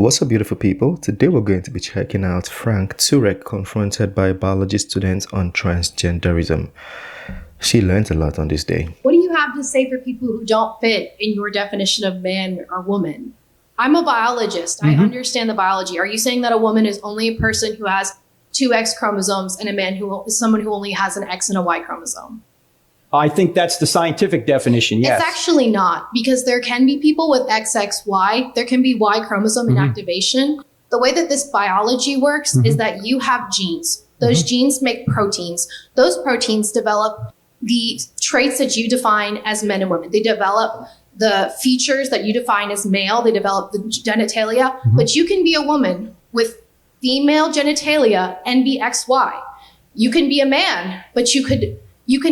What's up, beautiful people? Today we're going to be checking out Frank Turek confronted by biology students on transgenderism. She learned a lot on this day. What do you have to say for people who don't fit in your definition of man or woman? I'm a biologist. I understand the biology. Are you saying that a woman is only a person who has two X chromosomes and a man who is someone who only has an X and a Y chromosome? I think that's the scientific definition, yes. It's actually not, because there can be people with XXY. There can be Y chromosome inactivation. The way that this biology works is that you have genes. Those genes make proteins. Those proteins develop the traits that you define as men and women. They develop the features that you define as male. They develop the genitalia. But you can be a woman with female genitalia and be XY. You can be a man, but you can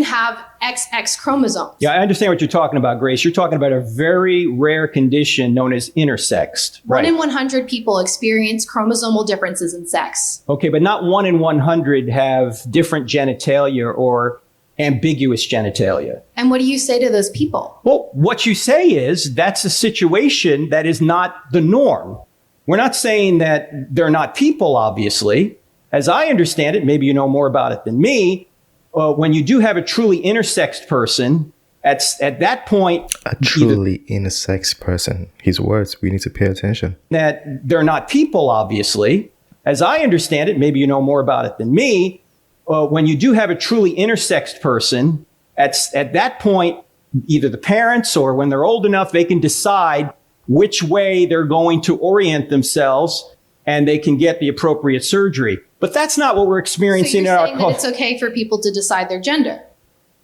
have XX chromosomes. Yeah, I understand what you're talking about, Grace. You're talking about a very rare condition known as intersexed. One in 100 people experience chromosomal differences in sex. Okay, but not 1 in 100 have different genitalia or ambiguous genitalia. And what do you say to those people? Well, what you say is that's a situation that is not the norm. We're not saying that they're not people, obviously. As I understand it, maybe you know more about it than me, when you do have a truly intersexed person, at that point... A truly intersex person. His words, we need to pay attention. That they're not people, obviously. As I understand it, maybe you know more about it than me, when you do have a truly intersexed person, at that point, either the parents or when they're old enough, they can decide which way they're going to orient themselves and they can get the appropriate surgery. But that's not what we're experiencing in our culture. So you're saying that it's okay for people to decide their gender?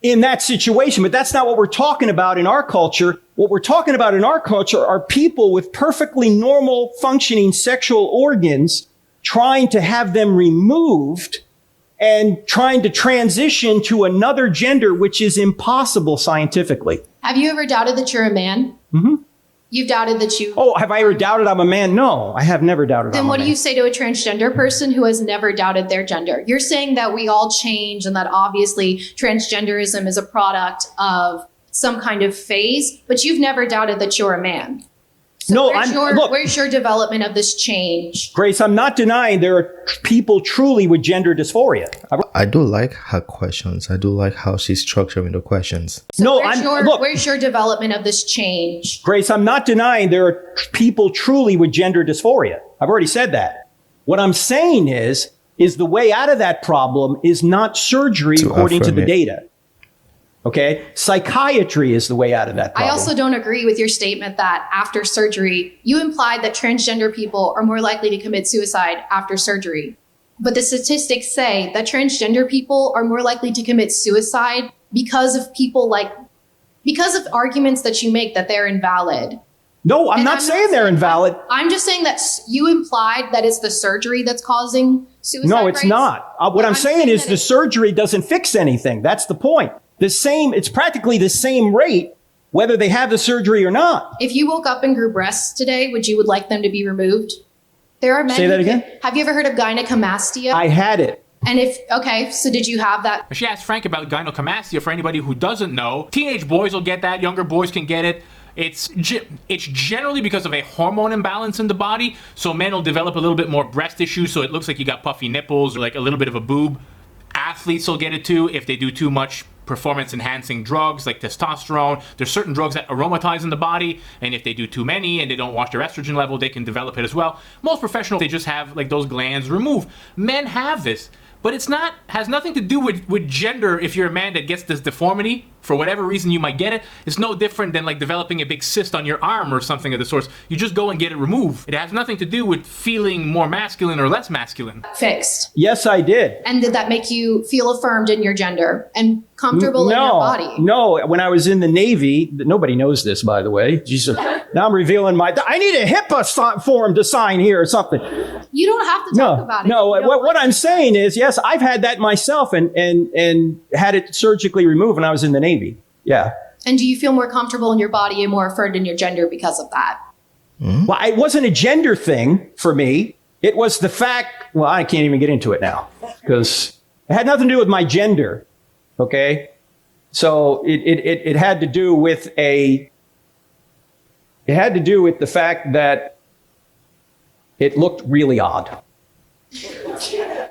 In that situation, but that's not what we're talking about in our culture. What we're talking about in our culture are people with perfectly normal functioning sexual organs trying to have them removed and trying to transition to another gender, which is impossible scientifically. Have you ever doubted that you're a man? You've doubted that you... Oh, have I ever doubted I'm a man? No, I have never doubted I'm a man. Then what do you say to a transgender person who has never doubted their gender? You're saying that we all change and that obviously transgenderism is a product of some kind of phase, but you've never doubted that you're a man. So No, where's your development of this change? Grace, I'm not denying there are people truly with gender dysphoria. I do like her questions. I do like how she's structuring the questions. So where's your development of this change? Grace, I'm not denying there are people truly with gender dysphoria. I've already said that. What I'm saying is the way out of that problem is not surgery according to the data. Okay? Psychiatry is the way out of that problem. I also don't agree with your statement that after surgery, you implied that transgender people are more likely to commit suicide after surgery. But the statistics say that transgender people are more likely to commit suicide because of arguments that you make that they're invalid. No, I'm not saying they're invalid. I'm just saying that you implied that it's the surgery that's causing suicide. No, it's not. What I'm saying is the surgery doesn't fix anything. That's the point. It's practically the same rate, whether they have the surgery or not. If you woke up and grew breasts today, would like them to be removed? There are men. Say that again? Have you ever heard of gynecomastia? I had it. And so did you have that? She asked Frank about gynecomastia. For anybody who doesn't know, teenage boys will get that, younger boys can get it. It's generally because of a hormone imbalance in the body. So men will develop a little bit more breast tissue, so it looks like you got puffy nipples or like a little bit of a boob. Athletes will get it too if they do too much performance-enhancing drugs like testosterone. There's certain drugs that aromatize in the body, and if they do too many and they don't watch their estrogen level, they can develop it as well. Most professionals, they just have like those glands removed. Men have this, but has nothing to do with gender. If you're a man that gets this deformity, for whatever reason you might get it, it's no different than like developing a big cyst on your arm or something of the sort. You just go and get it removed. It has nothing to do with feeling more masculine or less masculine. Fixed. Yes, I did. And did that make you feel affirmed in your gender and comfortable in your body? No, when I was in the Navy, nobody knows this, by the way. Jesus, now I'm revealing I need a HIPAA form to sign here or something. You don't have to talk about it. No, what I'm saying is, yes, I've had that myself and had it surgically removed when I was in the Navy. Yeah. And do you feel more comfortable in your body and more affirmed in your gender because of that? Well, it wasn't a gender thing for me. It was the fact, well, I can't even get into it now because it had nothing to do with my gender. Okay. So it had to do with the fact that it looked really odd.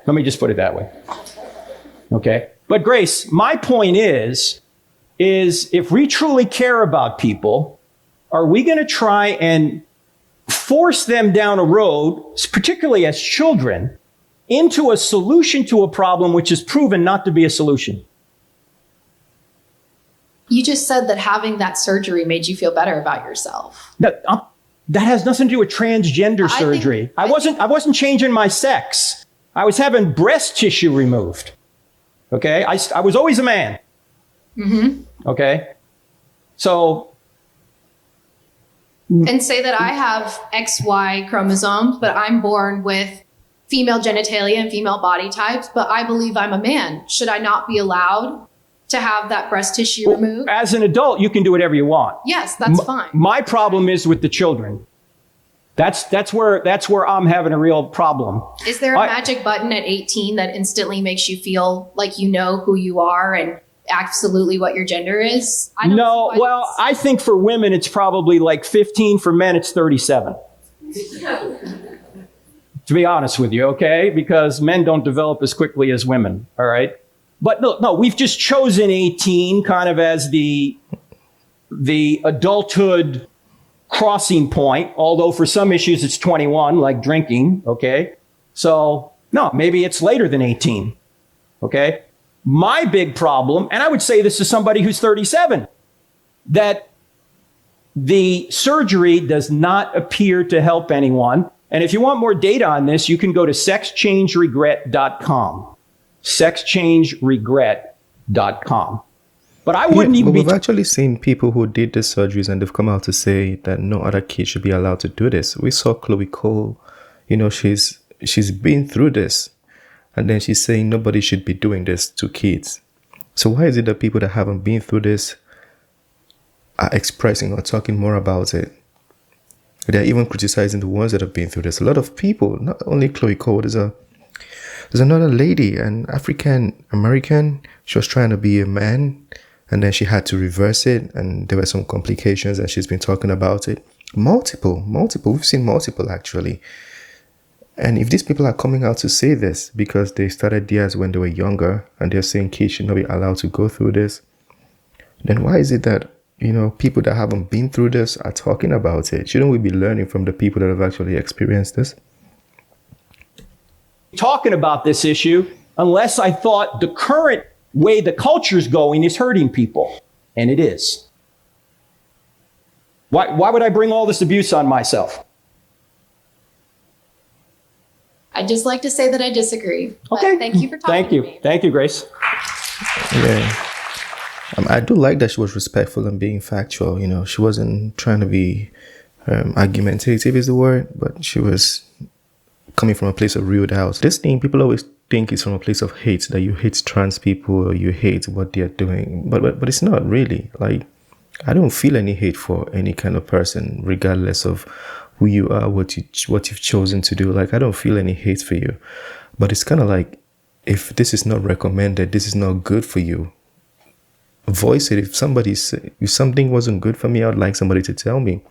Let me just put it that way. Okay? But Grace, my point is if we truly care about people, are we going to try and force them down a road, particularly as children, into a solution to a problem which is proven not to be a solution? You just said that having that surgery made you feel better about yourself. That has nothing to do with transgender surgery. I wasn't changing my sex. I was having breast tissue removed. Okay? I was always a man. Mm-hmm. Okay? So. And say that I have XY chromosomes, but I'm born with female genitalia and female body types, but I believe I'm a man. Should I not be allowed to have that breast tissue removed? As an adult, you can do whatever you want. Yes, that's fine. My problem is with the children. That's where I'm having a real problem. Is there a magic button at 18 that instantly makes you feel like you know who you are and absolutely what your gender is? No, well, I think for women it's probably like 15. For men it's 37. To be honest with you, okay? Because men don't develop as quickly as women, all right? But no, we've just chosen 18 kind of as the adulthood crossing point, although for some issues it's 21, like drinking, okay? So, no, maybe it's later than 18, okay? My big problem, and I would say this to somebody who's 37, that the surgery does not appear to help anyone. And if you want more data on this, you can go to sexchangeregret.com. Sexchangeregret.com. But I wouldn't even we've actually seen people who did the surgeries and they've come out to say that no other kid should be allowed to do this. We saw Chloe Cole, she's been through this. And then she's saying nobody should be doing this to kids. So why is it that people that haven't been through this are expressing or talking more about it? They're even criticizing the ones that have been through this. A lot of people, not only Chloe Cole, there's another lady, an African American. She was trying to be a man and then she had to reverse it and there were some complications and she's been talking about it. Multiple. We've seen multiple actually. And if these people are coming out to say this because they started theirs when they were younger and they're saying kids should not be allowed to go through this, then why is it that, people that haven't been through this are talking about it? Shouldn't we be learning from the people that have actually experienced this? Talking about this issue unless I thought the current way the culture's going is hurting people. And it is. Why would I bring all this abuse on myself? I'd just like to say that I disagree. Okay. Thank you for talking to me. Thank you, Grace. Yeah. I do like that she was respectful and being factual. She wasn't trying to be argumentative is the word, but she was coming from a place of real doubt. This thing, people always think it's from a place of hate, that you hate trans people or you hate what they're doing. But it's not really. Like, I don't feel any hate for any kind of person, regardless of who you are, what you've chosen to do. Like, I don't feel any hate for you. But it's kind of like, if this is not recommended, this is not good for you, voice it. If something wasn't good for me, I would like somebody to tell me.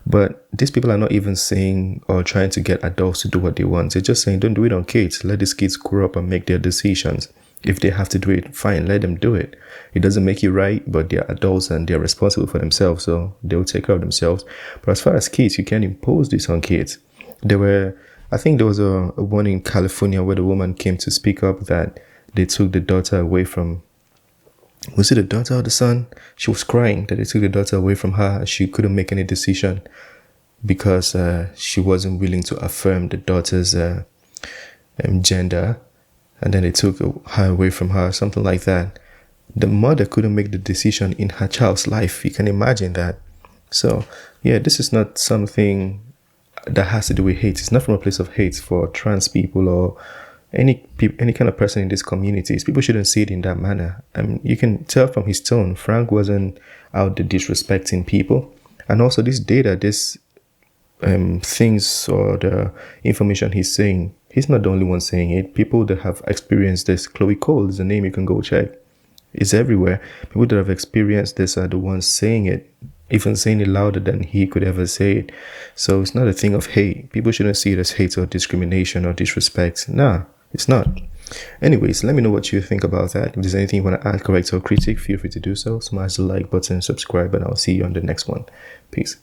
But these people are not even saying or trying to get adults to do what they want. They're just saying, don't do it on kids. Let these kids grow up and make their decisions. If they have to do it, fine, let them do it. It doesn't make you right, but they're adults and they're responsible for themselves, so they'll take care of themselves. But as far as kids, you can't impose this on kids. I think there was a one in California where the woman came to speak up that they took the daughter away from, was it the daughter or the son? She was crying that they took the daughter away from her. She couldn't make any decision because she wasn't willing to affirm the daughter's gender. And then they took her away from her, something like that. The mother couldn't make the decision in her child's life. You can imagine that. So, yeah, this is not something that has to do with hate. It's not from a place of hate for trans people or any kind of person in these communities. People shouldn't see it in that manner. I mean, you can tell from his tone, Frank wasn't out there disrespecting people. And also this data, this things or the information he's saying, he's not the only one saying it. People that have experienced this, Chloe Cole is a name you can go check. It's everywhere. People that have experienced this are the ones saying it. even saying it louder than he could ever say it. So it's not a thing of hate. People shouldn't see it as hate or discrimination or disrespect. Nah, it's not. Anyways, let me know what you think about that. If there's anything you want to add, correct, or critique, feel free to do so. Smash the like button, subscribe, and I'll see you on the next one. Peace.